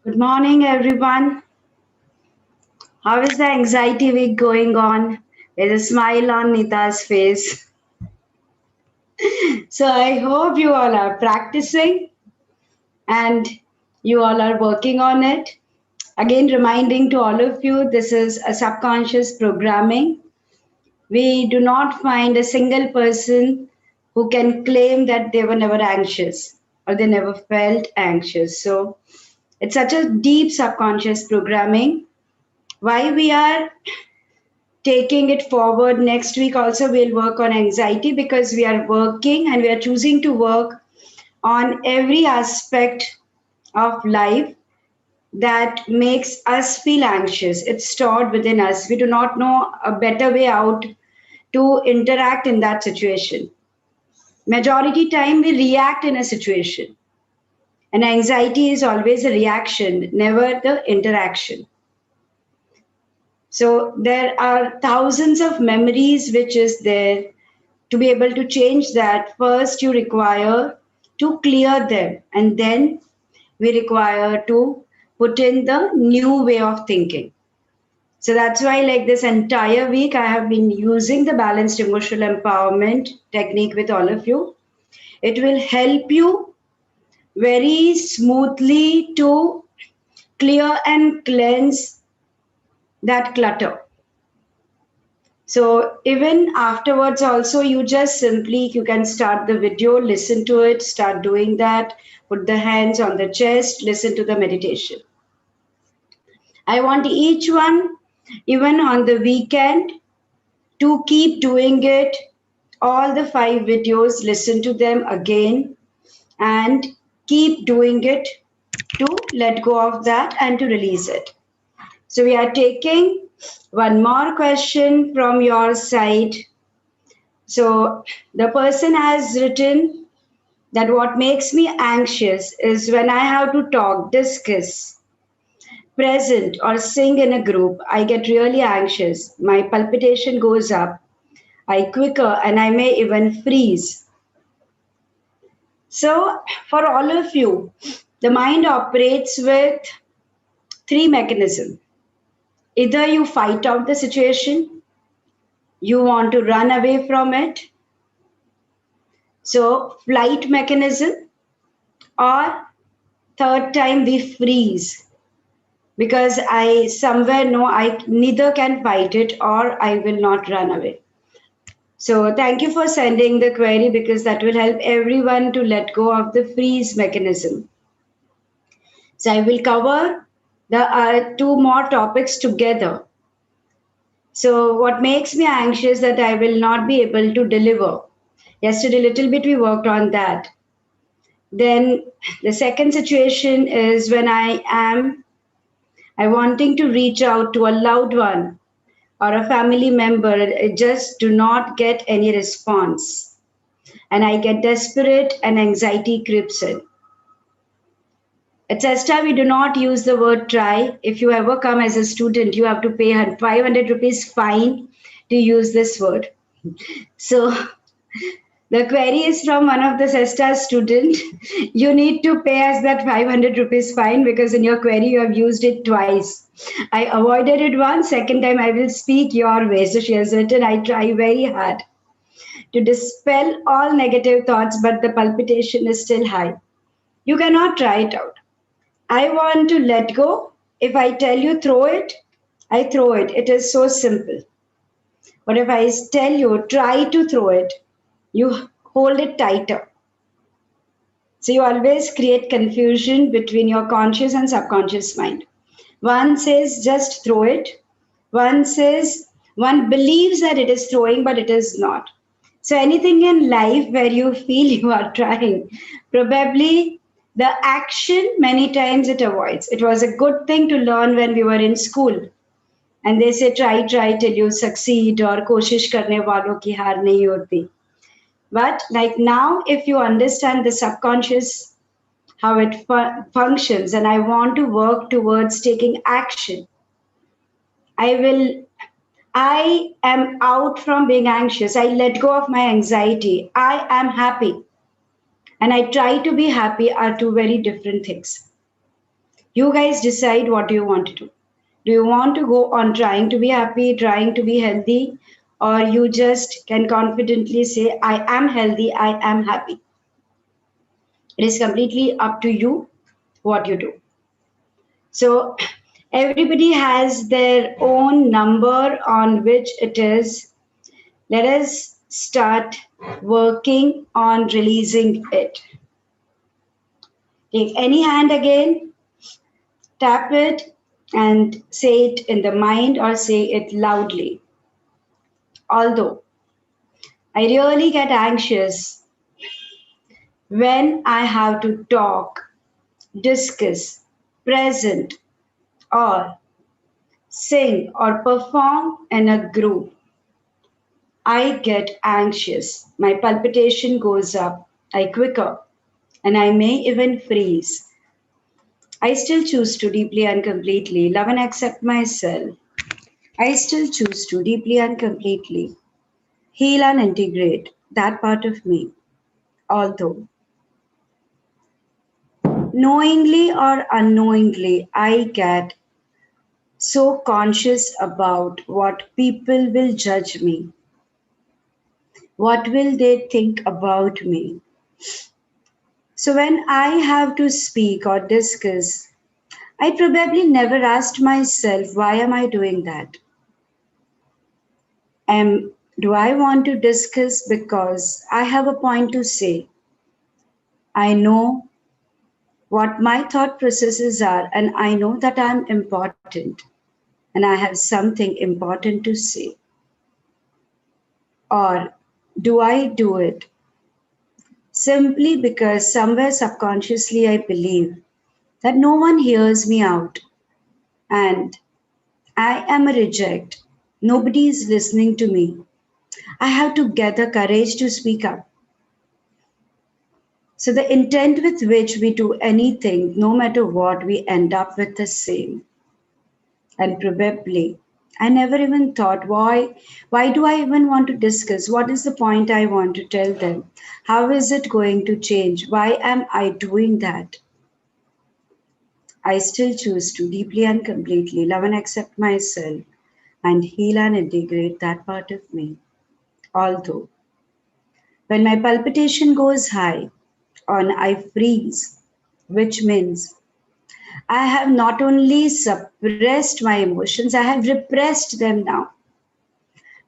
Good morning, everyone. How is the anxiety week going on? There's a smile on Nita's face. So I hope you all are practicing and you all are working on it. Again, reminding to all of you, this is a subconscious programming. We do not find a single person who can claim that they were never anxious or they never felt anxious. So it's such a deep subconscious programming. Why we are taking it forward next week also we'll work on anxiety because we are working and we are choosing to work on every aspect of life that makes us feel anxious. It's stored within us. We do not know a better way out to interact in that situation. Majority time we react in a situation, and anxiety is always a reaction, never the interaction. So there are thousands of memories which is there. To be able to change that, first you require to clear them, and then we require to put in the new way of thinking. So that's why, like this entire week, I have been using the balanced emotional empowerment technique with all of you. It will help you very smoothly to clear and cleanse that clutter. So even afterwards also you just simply you can start the video, listen to it, start doing that, put the hands on the chest, listen to the meditation. I want each one, even on the weekend, to keep doing it. All the 5 videos, listen to them again and keep doing it to let go of that and to release it. So we are taking one more question from your side. So the person has written that what makes me anxious is when I have to talk, discuss, present, or sing in a group. I get really anxious. My palpitation goes up. I quicker and I may even freeze. So for all of you, the mind operates with 3 mechanisms. Either you fight out the situation, you want to run away from it. So flight mechanism, or third time we freeze because I somewhere know I neither can fight it or I will not run away. So thank you for sending the query because that will help everyone to let go of the freeze mechanism. So I will cover the 2 more topics together. So what makes me anxious that I will not be able to deliver. Yesterday little bit we worked on that. Then the second situation is when I wanting to reach out to a loved one or a family member, I just do not get any response. And I get desperate and anxiety creeps in. At Cesta, we do not use the word try. If you ever come as a student, you have to pay 500 rupees fine to use this word. So the query is from one of the Cesta student. You need to pay us that 500 rupees fine because in your query you have used it twice. I avoided it once, second time I will speak your way. So she has written, I try very hard to dispel all negative thoughts, but the palpitation is still high. You cannot try it out. I want to let go. If I tell you throw it, I throw it. It is so simple. But if I tell you try to throw it, you hold it tighter. So you always create confusion between your conscious and subconscious mind. One says just throw it. One says one believes that it is throwing, but it is not. So anything in life where you feel you are trying, probably the action many times it avoids. It was a good thing to learn when we were in school. And they say try till you succeed or koshish karne walon ki haar nahi hoti. But like now, if you understand the subconscious, how it functions, and I want to work towards taking action, I will, I am out from being anxious. I let go of my anxiety. I am happy. And I try to be happy are two very different things. You guys decide what you want to do. Do you want to go on trying to be happy, trying to be healthy, or you just can confidently say, I am healthy, I am happy? It is completely up to you what you do. So, everybody has their own number on which it is. Let us start working on releasing it. Take any hand again, tap it, and say it in the mind or say it loudly. Although I really get anxious when I have to talk, discuss, present, or sing or perform in a group, I get anxious. My palpitation goes up, I quicker, and I may even freeze. I still choose to deeply and completely love and accept myself. I still choose to deeply and completely heal and integrate that part of me. Although, knowingly or unknowingly, I get so conscious about what people will judge me. What will they think about me? So, when I have to speak or discuss, I probably never asked myself, why am I doing that? Do I want to discuss because I have a point to say? I know what my thought processes are, and I know that I'm important and I have something important to say. Or do I do it simply because somewhere subconsciously I believe that no one hears me out and I am a reject? Nobody is listening to me. I have to gather courage to speak up. So, the intent with which we do anything, no matter what, we end up with the same. And probably, I never even thought, why do I even want to discuss? What is the point I want to tell them? How is it going to change? Why am I doing that? I still choose to deeply and completely love and accept myself and heal and integrate that part of me. Although, when my palpitation goes high or I freeze, which means I have not only suppressed my emotions, I have repressed them now.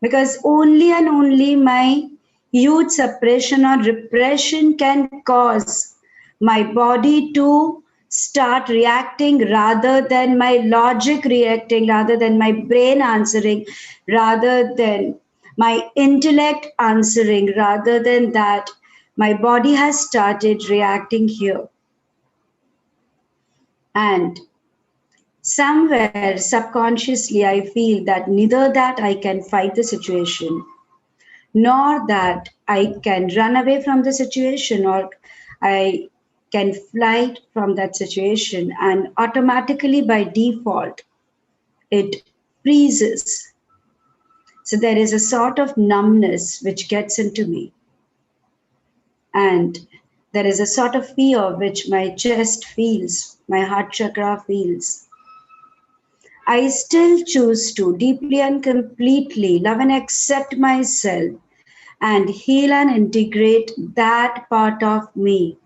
Because only and only my huge suppression or repression can cause my body to start reacting rather than my logic reacting, rather than my brain answering, rather than my intellect answering, rather than that, my body has started reacting here. And somewhere subconsciously, I feel that neither that I can fight the situation, nor that I can run away from the situation or I can fly from that situation, and automatically by default it freezes. So there is a sort of numbness which gets into me, and there is a sort of fear which my chest feels, my heart chakra feels. I still choose to deeply and completely love and accept myself and heal and integrate that part of me.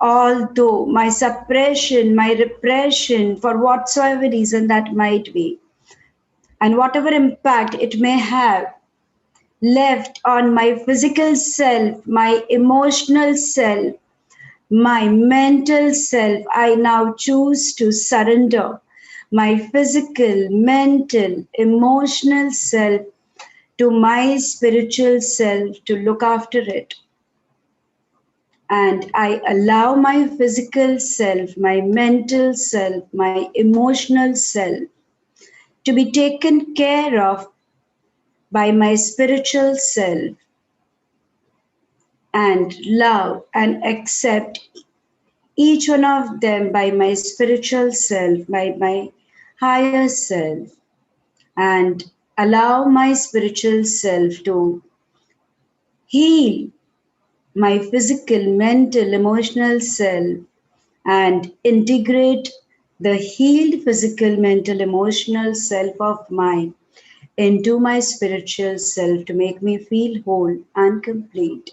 Although my suppression, my repression, for whatsoever reason that might be, and whatever impact it may have left on my physical self, my emotional self, my mental self, I now choose to surrender my physical, mental, emotional self to my spiritual self to look after it. And I allow my physical self, my mental self, my emotional self to be taken care of by my spiritual self and love and accept each one of them by my spiritual self, by my higher self, and allow my spiritual self to heal my physical, mental, emotional self and integrate the healed physical, mental, emotional self of mine into my spiritual self to make me feel whole and complete.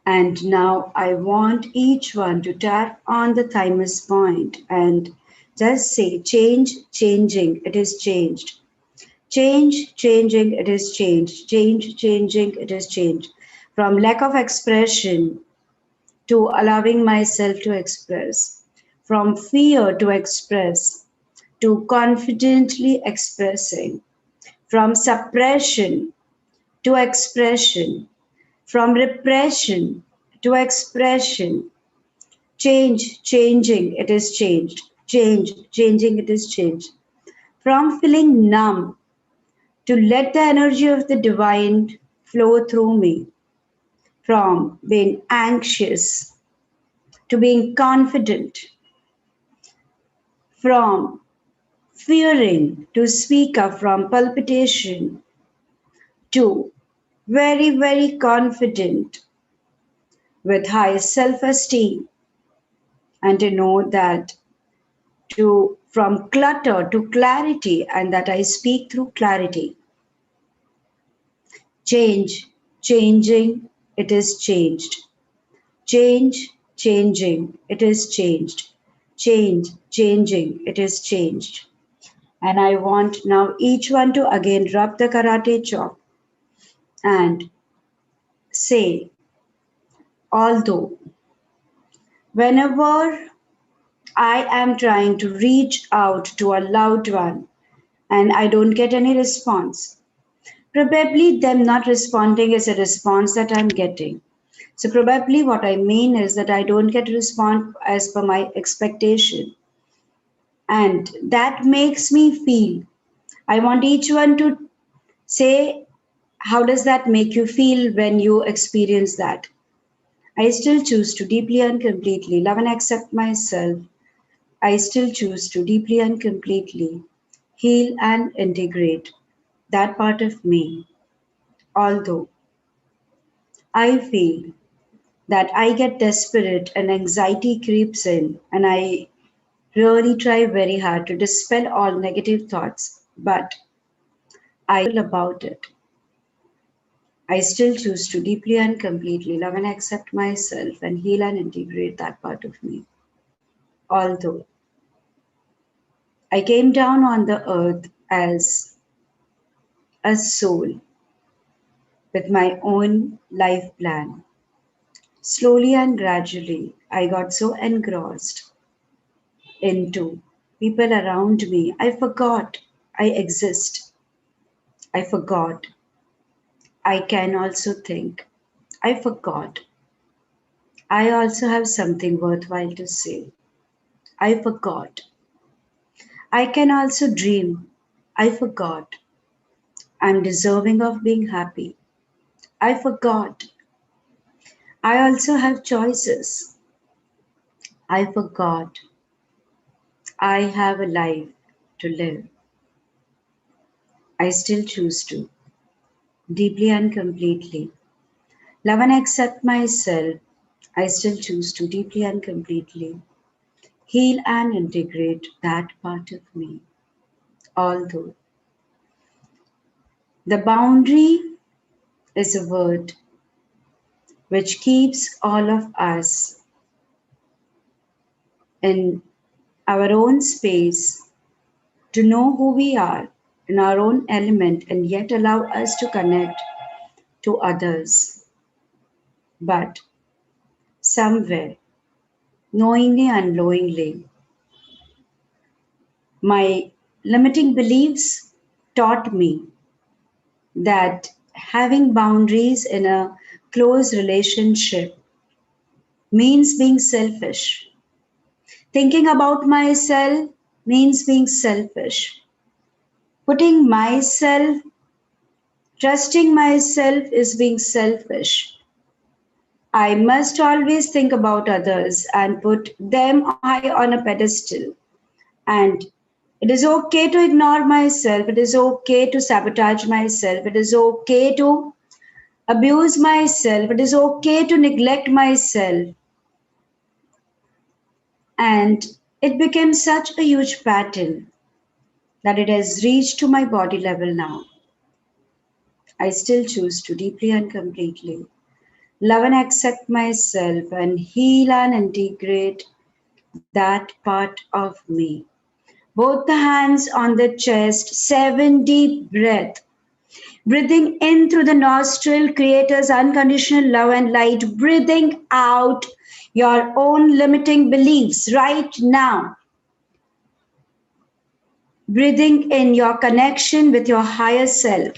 And now I want each one to tap on the thymus point and just say, change, changing, it is changed. Change, changing, it is changed. Change, changing, it is changed. From lack of expression to allowing myself to express. From fear to express to confidently expressing. From suppression to expression. From repression to expression. Change, changing, it is changed. Change, changing, it is changed. From feeling numb to let the energy of the divine flow through me. From being anxious to being confident. From fearing to speak up, from palpitation to very, very confident with high self esteem, and to know that to from clutter to clarity, and that I speak through clarity. Change, changing, it is changed. Change, changing, it is changed. Change, changing, it is changed. And I want now each one to again rub the karate chop and say, although whenever I am trying to reach out to a loved one and I don't get any response, probably them not responding is a response that I'm getting. So probably what I mean is that I don't get a response as per my expectation. And that makes me feel. I want each one to say, how does that make you feel when you experience that? I still choose to deeply and completely love and accept myself. I still choose to deeply and completely heal and integrate that part of me. Although I feel that I get desperate and anxiety creeps in, and I really try very hard to dispel all negative thoughts, but I feel about it. I still choose to deeply and completely love and accept myself and heal and integrate that part of me. Although I came down on the earth as a soul with my own life plan, slowly and gradually I got so engrossed into people around me. I forgot I exist. I forgot I can also think. I forgot I also have something worthwhile to say. I forgot I can also dream. I forgot I'm deserving of being happy. I forgot I also have choices. I forgot I have a life to live. I still choose to, deeply and completely, love and accept myself. I still choose to, deeply and completely, heal and integrate that part of me. Although the boundary is a word which keeps all of us in our own space to know who we are in our own element and yet allow us to connect to others. But somewhere, knowingly and unknowingly, my limiting beliefs taught me that having boundaries in a close relationship means being selfish. Thinking about myself means being selfish. Putting myself, trusting myself is being selfish. I must always think about others and put them high on a pedestal. And it is okay to ignore myself. It is okay to sabotage myself. It is okay to abuse myself. It is okay to neglect myself. And it became such a huge pattern that it has reached to my body level now. I still choose to deeply and completely love and accept myself and heal and integrate that part of me. Both the hands on the chest, 7 deep breath. Breathing in through the nostril, creators unconditional love and light. Breathing out your own limiting beliefs right now. Breathing in your connection with your higher self.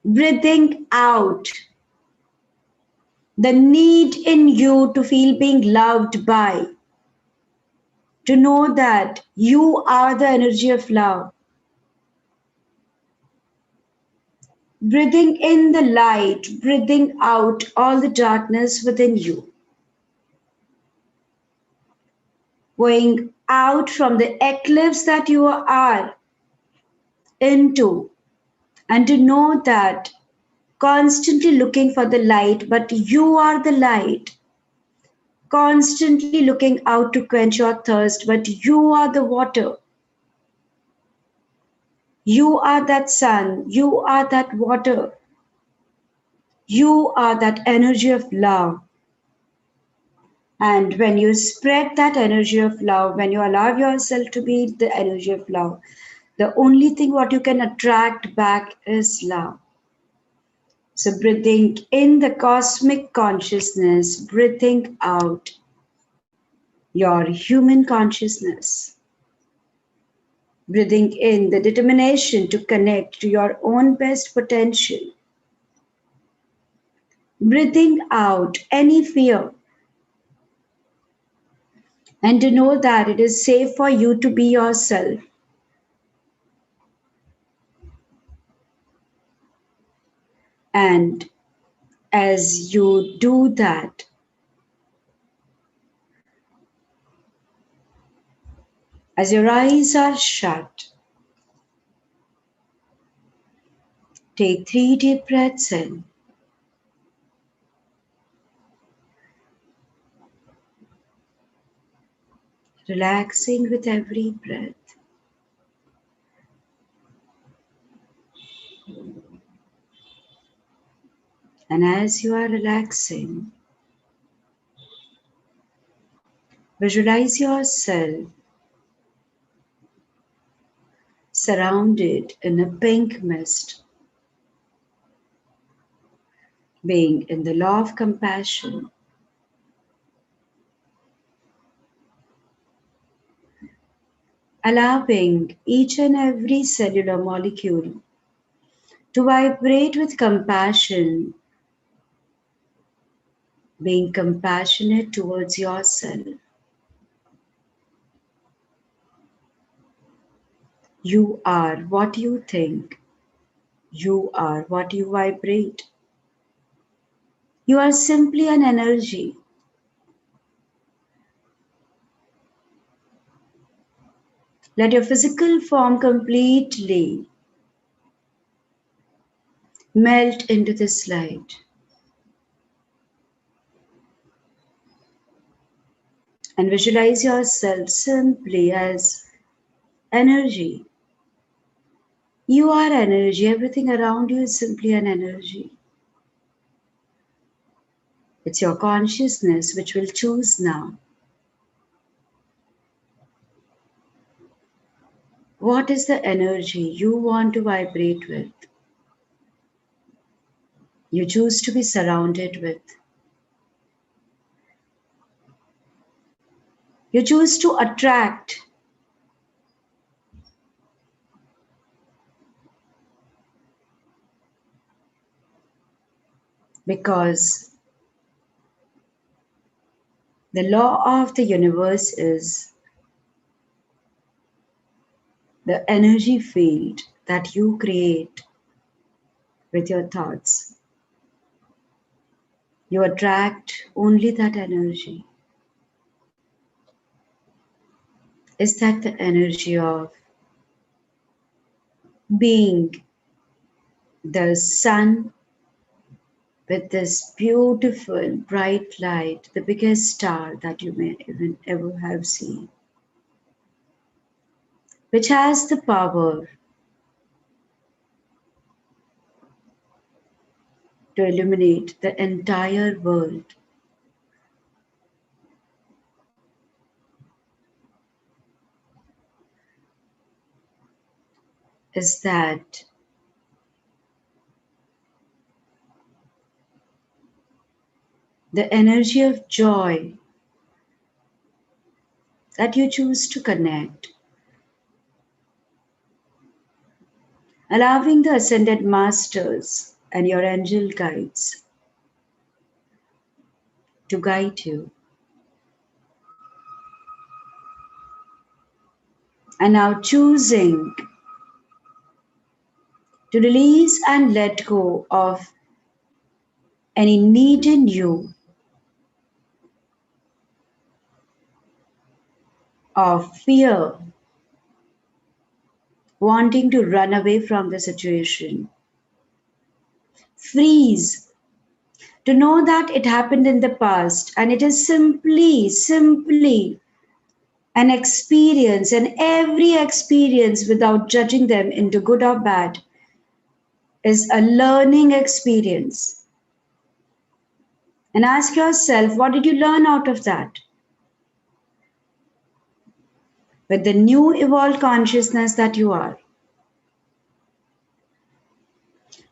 Breathing out the need in you to feel being loved by, to know that you are the energy of love. Breathing in the light, breathing out all the darkness within you. Going out from the eclipse that you are into, and to know that constantly looking for the light, but you are the light. Constantly looking out to quench your thirst, but you are the water. You are that sun. You are that water. You are that energy of love. And when you spread that energy of love, when you allow yourself to be the energy of love, the only thing what you can attract back is love. So breathing in the cosmic consciousness, breathing out your human consciousness. Breathing in the determination to connect to your own best potential. Breathing out any fear, and to know that it is safe for you to be yourself. And as you do that, as your eyes are shut, take 3 deep breaths in. Relaxing with every breath. And as you are relaxing, visualize yourself surrounded in a pink mist, being in the law of compassion, allowing each and every cellular molecule to vibrate with compassion, being compassionate towards yourself. You are what you think. You are what you vibrate. You are simply an energy. Let your physical form completely melt into this light. And visualize yourself simply as energy. You are energy. Everything around you is simply an energy. It's your consciousness which will choose now. What is the energy you want to vibrate with? You choose to be surrounded with. You choose to attract. Because the law of the universe is the energy field that you create with your thoughts. You attract only that energy. Is that the energy of being the sun with this beautiful bright light, the biggest star that you may even ever have seen, which has the power to illuminate the entire world. Is that the energy of joy that you choose to connect, allowing the ascended masters and your angel guides to guide you. And now choosing to release and let go of any need in you of fear, wanting to run away from the situation. Freeze to know that it happened in the past and it is simply an experience, and every experience, without judging them into good or bad, is a learning experience. And ask yourself, what did you learn out of that? With the new evolved consciousness that you are.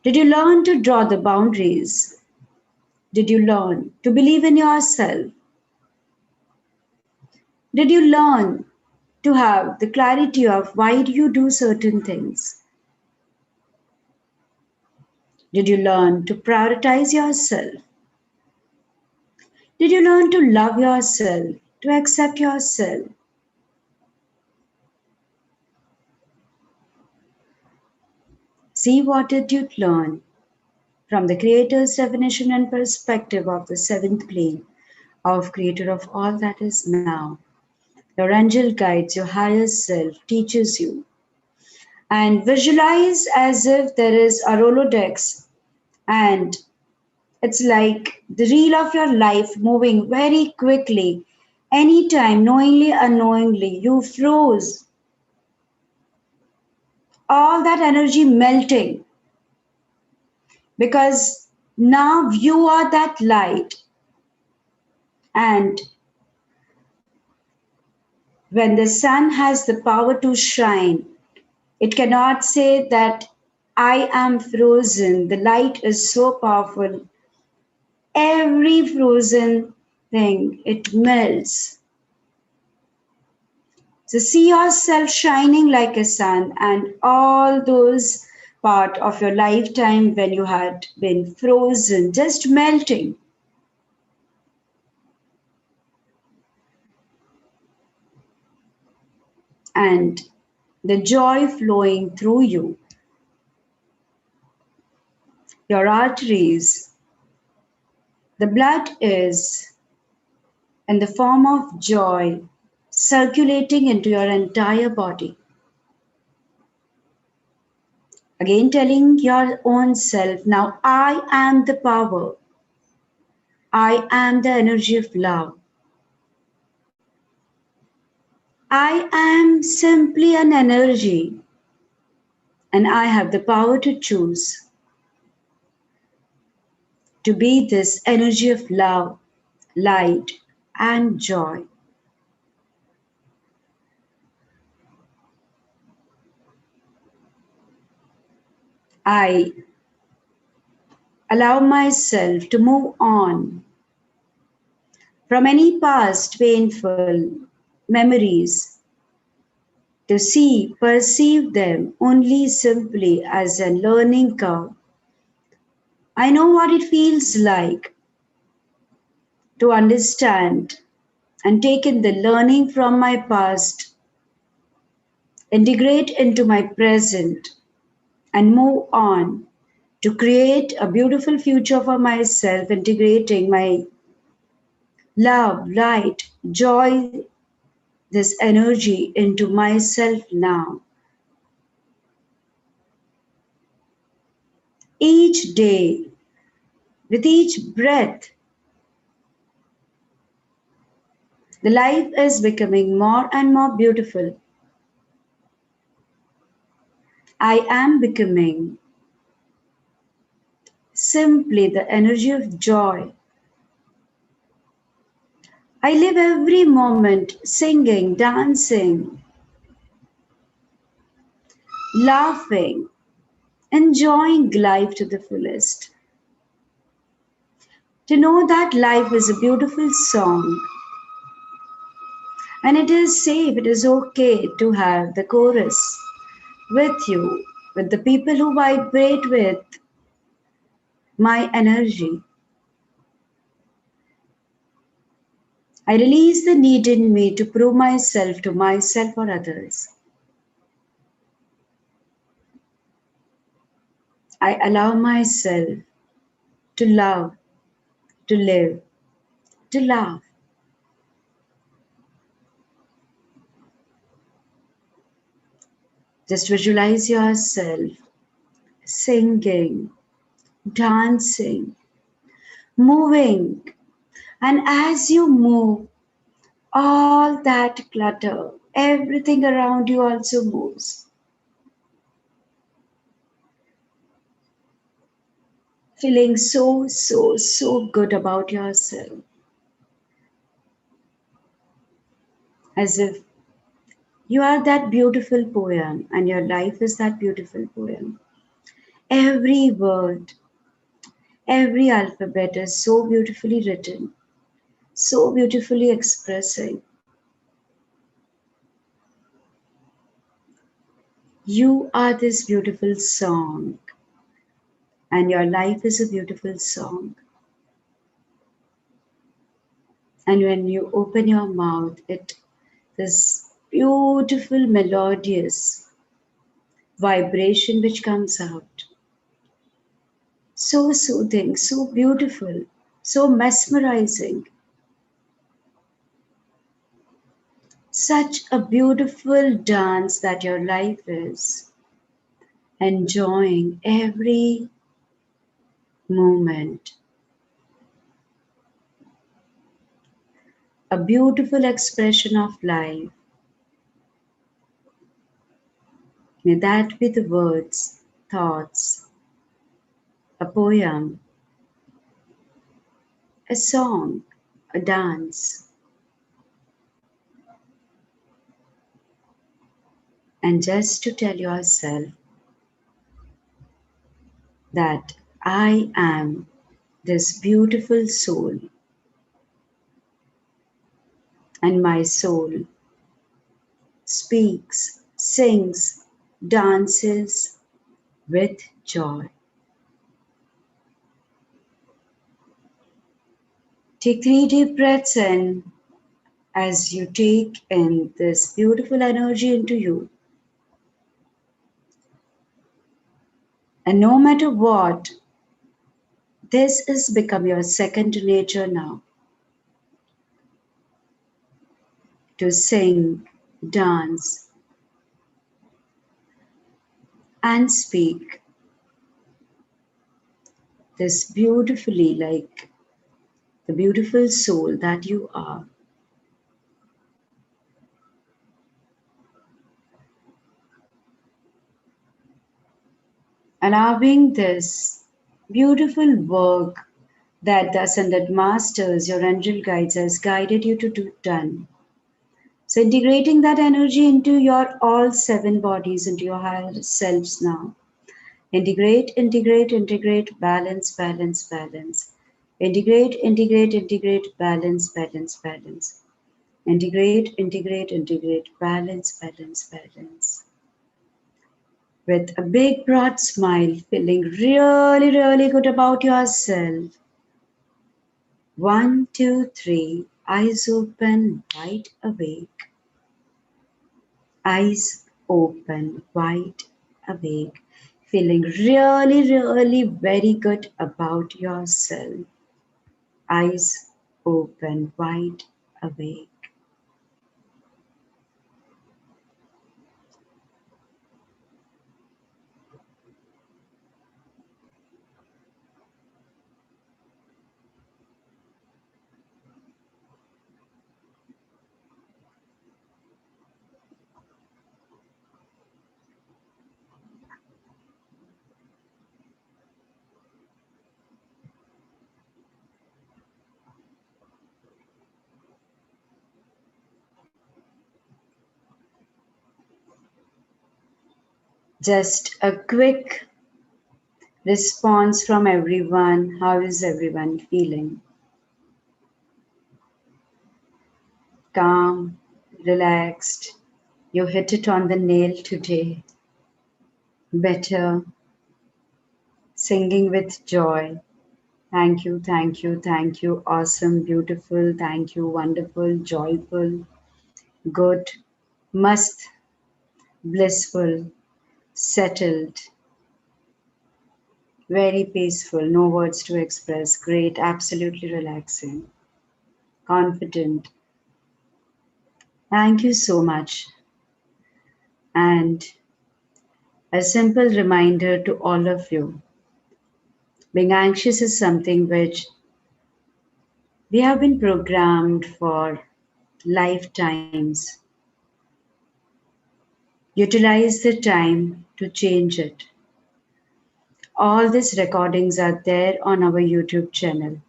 Did you learn to draw the boundaries? Did you learn to believe in yourself? Did you learn to have the clarity of why do you do certain things? Did you learn to prioritize yourself? Did you learn to love yourself, to accept yourself? See what did you learn from the Creator's definition and perspective of the seventh plane of Creator of all that is now. Your angel guides, your higher self teaches you. And visualize as if there is a Rolodex and it's like the reel of your life moving very quickly. Anytime, knowingly, unknowingly, you froze. All that energy melting. Because now you are that light. And when the sun has the power to shine, it cannot say that I am frozen. The light is so powerful. Every frozen thing, it melts. So see yourself shining like a sun, and all those part of your lifetime when you had been frozen, just melting. And the joy flowing through you. Your arteries, the blood is in the form of joy circulating into your entire body. Again, telling your own self, now I am the power. I am the energy of love. I am simply an energy, and I have the power to choose to be this energy of love, light, and joy. I allow myself to move on from any past painful memories, to see, perceive them only simply as a learning curve. I know what it feels like to understand and take in the learning from my past, integrate into my present, and move on to create a beautiful future for myself, integrating my love, light, joy, this energy into myself now. Each day, With each breath, the life is becoming more and more beautiful. I am becoming simply the energy of joy. I live every moment singing, dancing, laughing, enjoying life to the fullest. To know that life is a beautiful song and it is safe, it is okay to have the chorus with you, with the people who vibrate with my energy. I release the need in me to prove myself to myself or others. I allow myself to love, to live, to laugh. Just visualize yourself singing, dancing, moving, and as you move, all that clutter, everything around you also moves. Feeling so good about yourself, as if you are that beautiful poem and your life is that beautiful poem. Every word, every alphabet is so beautifully written, so beautifully expressing. You are this beautiful song, and your life is a beautiful song. And when you open your mouth, it this beautiful melodious vibration which comes out. So soothing, so beautiful, so mesmerizing. Such a beautiful dance that your life is, enjoying every moment. A beautiful expression of life. May that be the words, thoughts, a poem, a song, a dance. And just to tell yourself that I am this beautiful soul, and my soul speaks, sings, dances with joy. Take 3 deep breaths in as you take in this beautiful energy into you. And no matter what, this has become your second nature now. To sing, dance, and speak this beautifully like the beautiful soul that you are. Allowing this beautiful work that the Ascended Masters, your angel guides, has guided you to do done. So integrating that energy into your all 7 bodies, into your higher selves now. Integrate, integrate, integrate, balance, balance, balance. Integrate, integrate, integrate, balance, balance, balance. Integrate, integrate, integrate, balance, balance, balance. With a big broad smile, feeling really, really good about yourself. 1, 2, 3, eyes open, wide awake. Eyes open, wide awake. Feeling really, really very good about yourself. Eyes open, wide awake. Just a quick response from everyone. How is everyone feeling? Calm, relaxed. You hit it on the nail today. Better, singing with joy. Thank you, thank you, thank you. Awesome, beautiful, thank you, wonderful, joyful, good, must, blissful, settled, very peaceful, no words to express, great, absolutely relaxing, confident. Thank you so much. And a simple reminder to all of you, being anxious is something which we have been programmed for lifetimes. Utilize the time to change it. All these recordings are there on our YouTube channel.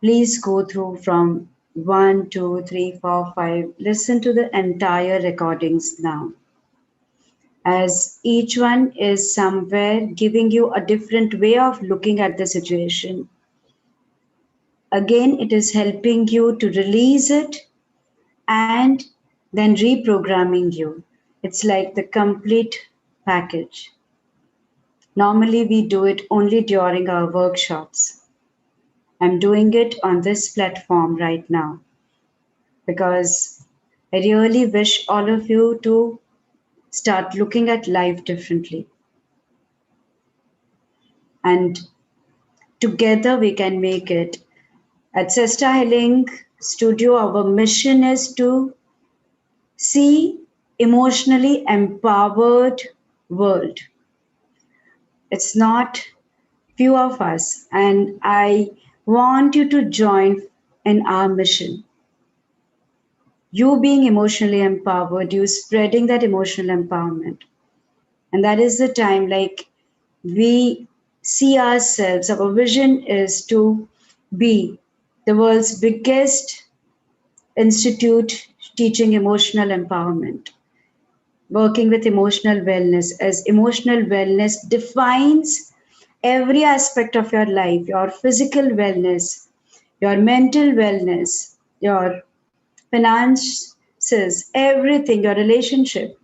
Please go through from 1, 2, 3, 4, 5. Listen to the entire recordings now, as each one is somewhere giving you a different way of looking at the situation. Again, it is helping you to release it and then reprogramming you. It's like the complete package. Normally, we do it only during our workshops. I'm doing it on this platform right now because I really wish all of you to start looking at life differently. And together we can make it. At Cesta Healing Studio, our mission is to see emotionally empowered world. It's not few of us, and I want you to join in our mission. You being emotionally empowered, you spreading that emotional empowerment. And that is the time like we see ourselves, our vision is to be the world's biggest institute teaching emotional empowerment, working with emotional wellness, as emotional wellness defines every aspect of your life, your physical wellness, your mental wellness, your finances, everything, your relationship.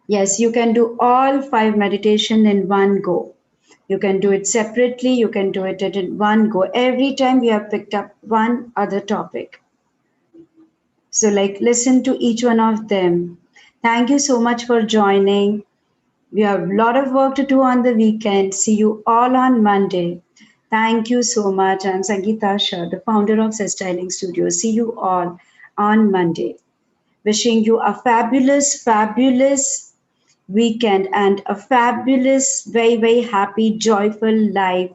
Yes, you can do all 5 meditation in one go. You can do it separately, you can do it in one go. Every time we have picked up one other topic. So, like, listen to each one of them. Thank you so much for joining. We have a lot of work to do on the weekend. See you all on Monday. Thank you so much. I'm Sangeeta Shah, the founder of Cesta Styling Studio. See you all on Monday. Wishing you a fabulous, fabulous weekend and a fabulous, very, very happy, joyful life.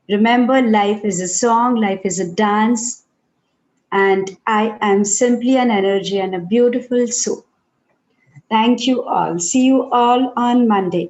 Remember, life is a song, life is a dance, and I am simply an energy and a beautiful soul. Thank you all. See you all on Monday.